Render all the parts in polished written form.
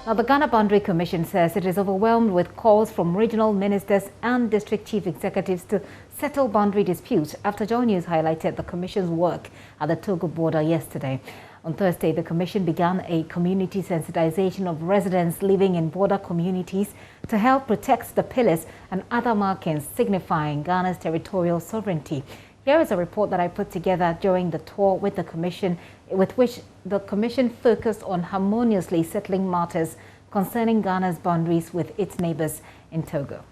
Now, the Ghana Boundary Commission says it is overwhelmed with calls from regional ministers and district chief executives to settle boundary disputes after Joy News highlighted the Commission's work at the Togo border yesterday. On Thursday, the Commission began a community sensitization of residents living in border communities to help protect the pillars and other markings signifying Ghana's territorial sovereignty. Here is a report that I put together during the tour with the Commission, with which the Commission focused on harmoniously settling matters concerning Ghana's boundaries with its neighbours in Togo.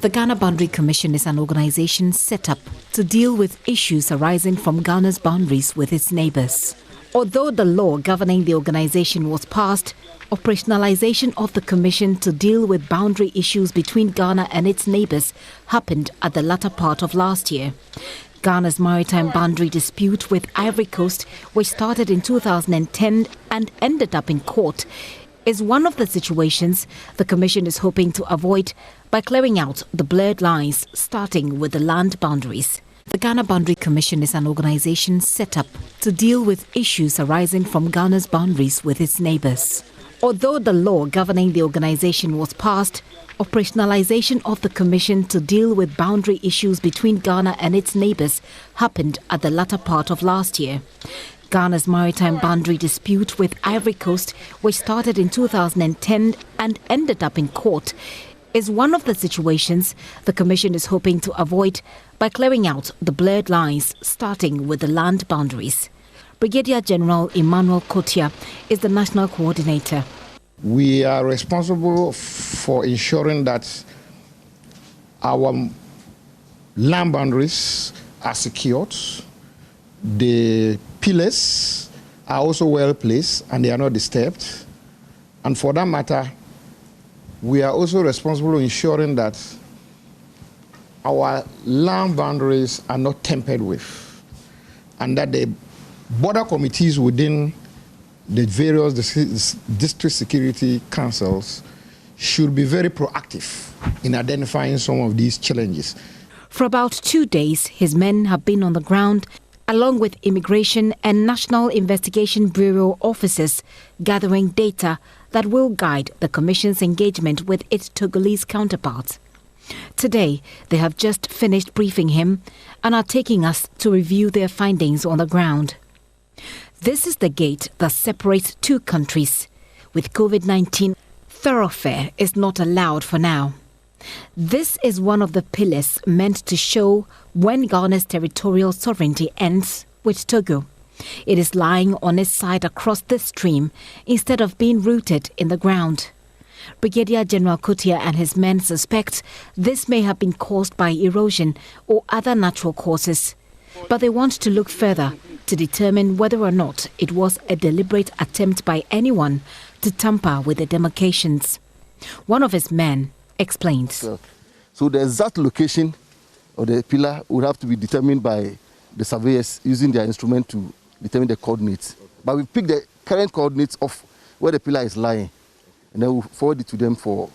The Ghana Boundary Commission is an organization set up to deal with issues arising from Ghana's boundaries with its neighbours. Although the law governing the organization was passed, operationalization of the Commission to deal with boundary issues between Ghana and its neighbours happened at the latter part of last year. Ghana's maritime boundary dispute with Ivory Coast, which started in 2010 and ended up in court, is one of the situations the Commission is hoping to avoid by clearing out the blurred lines starting with the land boundaries. The Ghana Boundary Commission is an organization set up to deal with issues arising from Ghana's boundaries with its neighbours. Although the law governing the organization was passed, operationalization of the Commission to deal with boundary issues between Ghana and its neighbours happened at the latter part of last year. Ghana's maritime boundary dispute with Ivory Coast, which started in 2010 and ended up in court, is one of the situations the Commission is hoping to avoid by clearing out the blurred lines starting with the land boundaries. Brigadier General Emmanuel Kotia is the national coordinator. We are responsible for ensuring that our land boundaries are secured, the pillars are also well placed and they are not disturbed. And for that matter, we are also responsible for ensuring that our land boundaries are not tampered with and that the border committees within the various district security councils should be very proactive in identifying some of these challenges. For about 2 days, his men have been on the ground along with Immigration and National Investigation Bureau officers, gathering data that will guide the Commission's engagement with its Togolese counterparts. Today, they have just finished briefing him and are taking us to review their findings on the ground. This is the gate that separates two countries. With COVID-19, thoroughfare is not allowed for now. This is one of the pillars meant to show when Ghana's territorial sovereignty ends with Togo. It is lying on its side across the stream instead of being rooted in the ground. Brigadier General Kotia and his men suspect this may have been caused by erosion or other natural causes, but they want to look further to determine whether or not it was a deliberate attempt by anyone to tamper with the demarcations. One of his men explains. So the exact location of the pillar would have to be determined by the surveyors using their instrument to determine the coordinates. But we pick the current coordinates of where the pillar is lying, and then we'll forward it to them for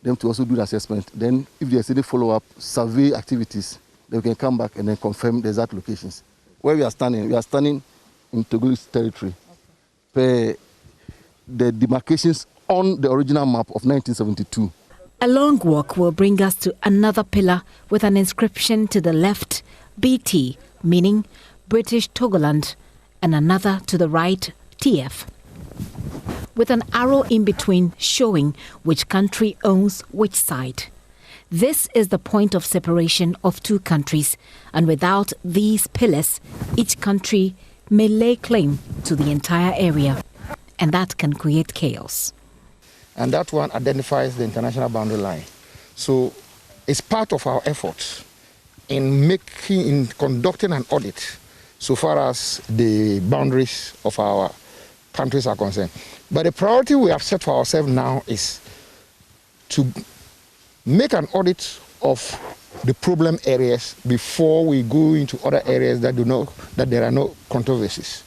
them to also do the assessment. Then if there's any follow-up survey activities, then we can come back and then confirm the exact locations. Where we are standing in Togolese territory, per the demarcations on the original map of 1972. A long walk will bring us to another pillar with an inscription to the left, BT, meaning British Togoland, and another to the right, TF, with an arrow in between showing which country owns which side. This is the point of separation of two countries, and without these pillars, each country may lay claim to the entire area, and that can create chaos. And that one identifies the international boundary line. So it's part of our effort in conducting an audit so far as the boundaries of our countries are concerned. But the priority we have set for ourselves now is to make an audit of the problem areas before we go into other areas that there are no controversies.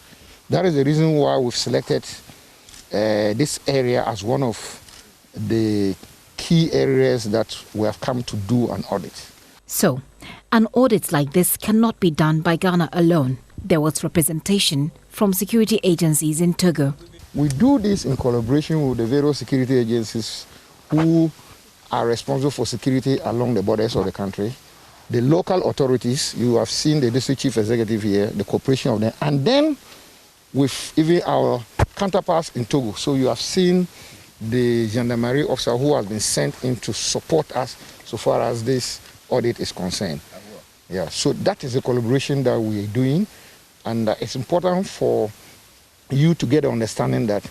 That is the reason why we've selected this area as one of the key areas that we have come to do an audit. So, an audit like this cannot be done by Ghana alone. There was representation from security agencies in Togo. We do this in collaboration with the various security agencies who are responsible for security along the borders of the country, the local authorities. You have seen the district chief executive here, the cooperation of them, and then with even our counterparts in Togo. So you have seen the gendarmerie officer who has been sent in to support us so far as this audit is concerned. Yeah, so that is a collaboration that we are doing, and it's important for you to get an understanding that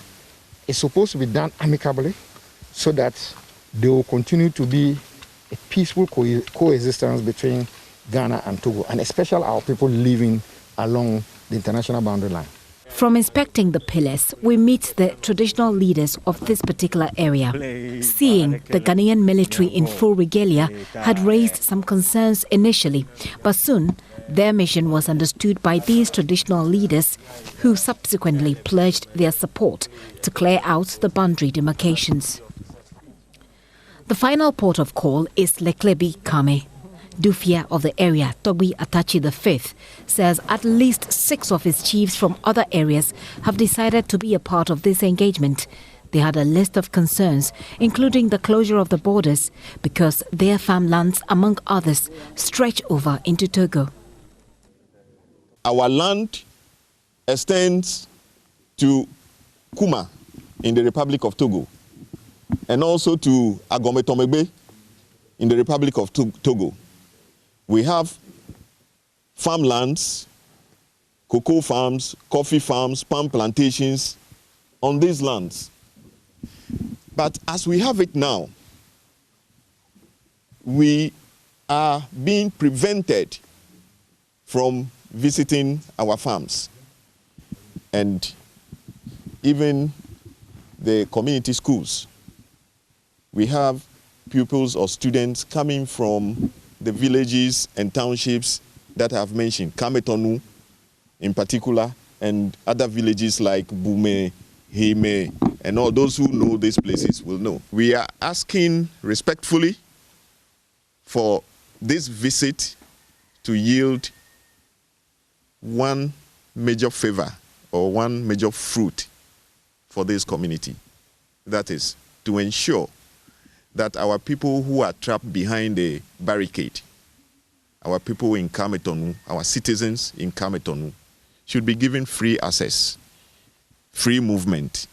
it's supposed to be done amicably so that there will continue to be a peaceful coexistence between Ghana and Togo, and especially our people living along the international boundary line. From inspecting the pillars, we meet the traditional leaders of this particular area. Seeing the Ghanaian military in full regalia had raised some concerns initially, but soon their mission was understood by these traditional leaders, who subsequently pledged their support to clear out the boundary demarcations. The final port of call is Leklebi Kame. Dufia of the area, Togbi Atachi V, says at least 6 of his chiefs from other areas have decided to be a part of this engagement. They had a list of concerns, including the closure of the borders, because their farmlands, among others, stretch over into Togo. Our land extends to Kuma in the Republic of Togo, and also to Agome-Tomegbe in the Republic of Togo. We have farmlands, cocoa farms, coffee farms, palm plantations on these lands. But as we have it now, we are being prevented from visiting our farms. And even the community schools. We have pupils or students coming from the villages and townships that I have mentioned, Kametonu in particular, and other villages like Bume, Hime, and all those who know these places will know. We are asking respectfully for this visit to yield one major favor or one major fruit for this community. That is to ensure that our people who are trapped behind a barricade, our people in Kametonu, our citizens in Kametonu, should be given free access, free movement.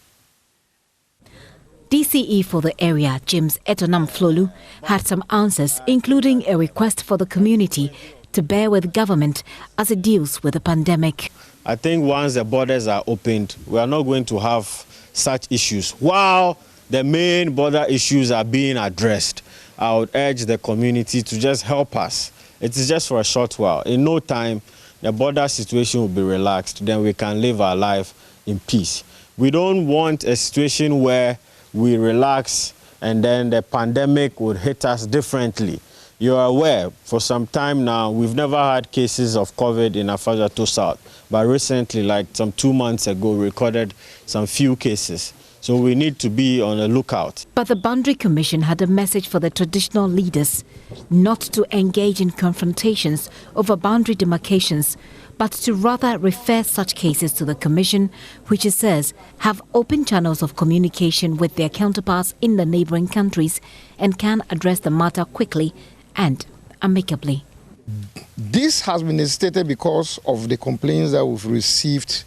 DCE for the area, James Etonam Flolu, had some answers, including a request for the community to bear with government as it deals with the pandemic. I think once the borders are opened, we are not going to have such issues. While the main border issues are being addressed, I would urge the community to just help us. It is just for a short while. In no time, the border situation will be relaxed. Then we can live our life in peace. We don't want a situation where we relax and then the pandemic would hit us differently. You are aware, for some time now, we've never had cases of COVID in Afadjato South. But recently, like some 2 months ago, recorded some few cases. So we need to be on the lookout. But the Boundary Commission had a message for the traditional leaders not to engage in confrontations over boundary demarcations, but to rather refer such cases to the Commission, which it says have open channels of communication with their counterparts in the neighbouring countries and can address the matter quickly and amicably. This has been stated because of the complaints that we've received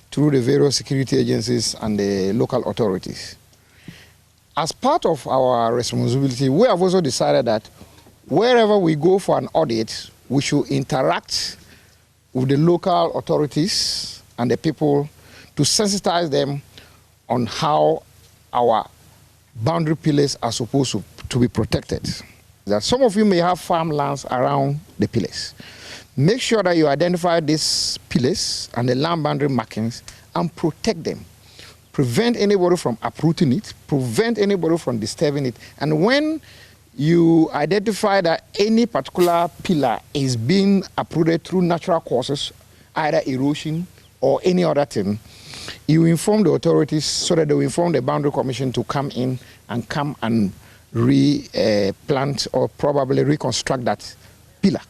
through the various security agencies and the local authorities. As part of our responsibility, we have also decided that wherever we go for an audit, we should interact with the local authorities and the people to sensitize them on how our boundary pillars are supposed to be protected. That some of you may have farmlands around the pillars. Make sure that you identify these pillars and the land boundary markings and protect them. Prevent anybody from uprooting it, prevent anybody from disturbing it. And when you identify that any particular pillar is being uprooted through natural causes, either erosion or any other thing, you inform the authorities so that they will inform the Boundary Commission to come in and replant or probably reconstruct that pillar.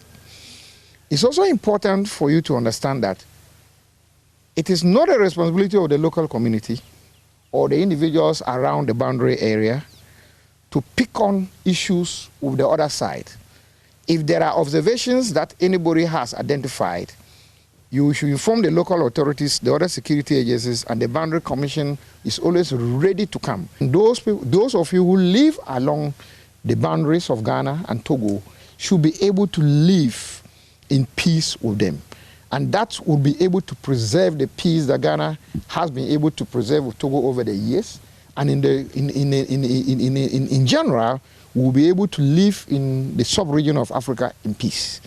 It's also important for you to understand that it is not a responsibility of the local community or the individuals around the boundary area to pick on issues with the other side. If there are observations that anybody has identified, you should inform the local authorities, the other security agencies, and the Boundary Commission is always ready to come. And those of you who live along the boundaries of Ghana and Togo should be able to live in peace with them. And that will be able to preserve the peace that Ghana has been able to preserve with Togo over the years. And in general, we'll be able to live in the sub-region of Africa in peace.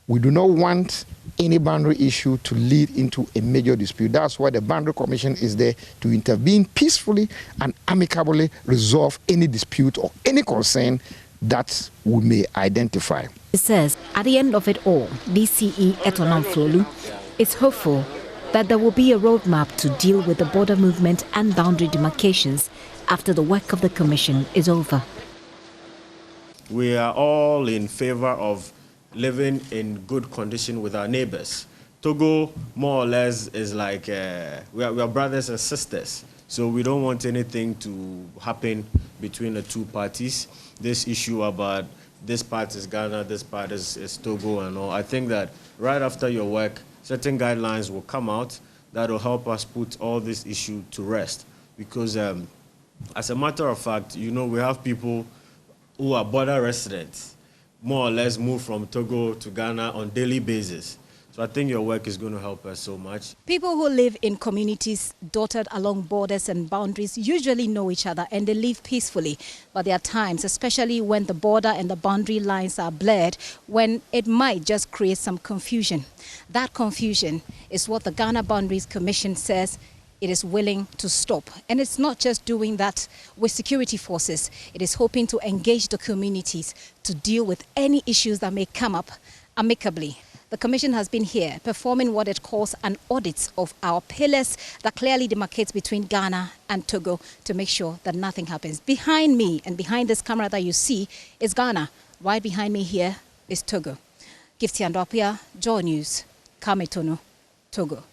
We do not want any boundary issue to lead into a major dispute. That's why the Boundary Commission is there to intervene peacefully and amicably resolve any dispute or any concern that we may identify. It says, at the end of it all, DCE Etonan Flolu is hopeful that there will be a roadmap to deal with the border movement and boundary demarcations after the work of the Commission is over. We are all in favor of living in good condition with our neighbors. Togo, more or less, is like we are brothers and sisters. So we don't want anything to happen between the two parties. This issue about this part is Ghana, this part is Togo and all. I think that right after your work, certain guidelines will come out that will help us put all this issue to rest. Because as a matter of fact, you know, we have people who are border residents, more or less move from Togo to Ghana on a daily basis. So I think your work is going to help us so much. People who live in communities dotted along borders and boundaries usually know each other and they live peacefully. But there are times, especially when the border and the boundary lines are blurred, when it might just create some confusion. That confusion is what the Ghana Boundaries Commission says it is willing to stop. And it's not just doing that with security forces. It is hoping to engage the communities to deal with any issues that may come up amicably. The Commission has been here performing what it calls an audit of our pillars that clearly demarcates between Ghana and Togo to make sure that nothing happens. Behind me and behind this camera that you see is Ghana. Right behind me here is Togo. Gifty Andopia, Joy News, Ghana-Togo, Togo.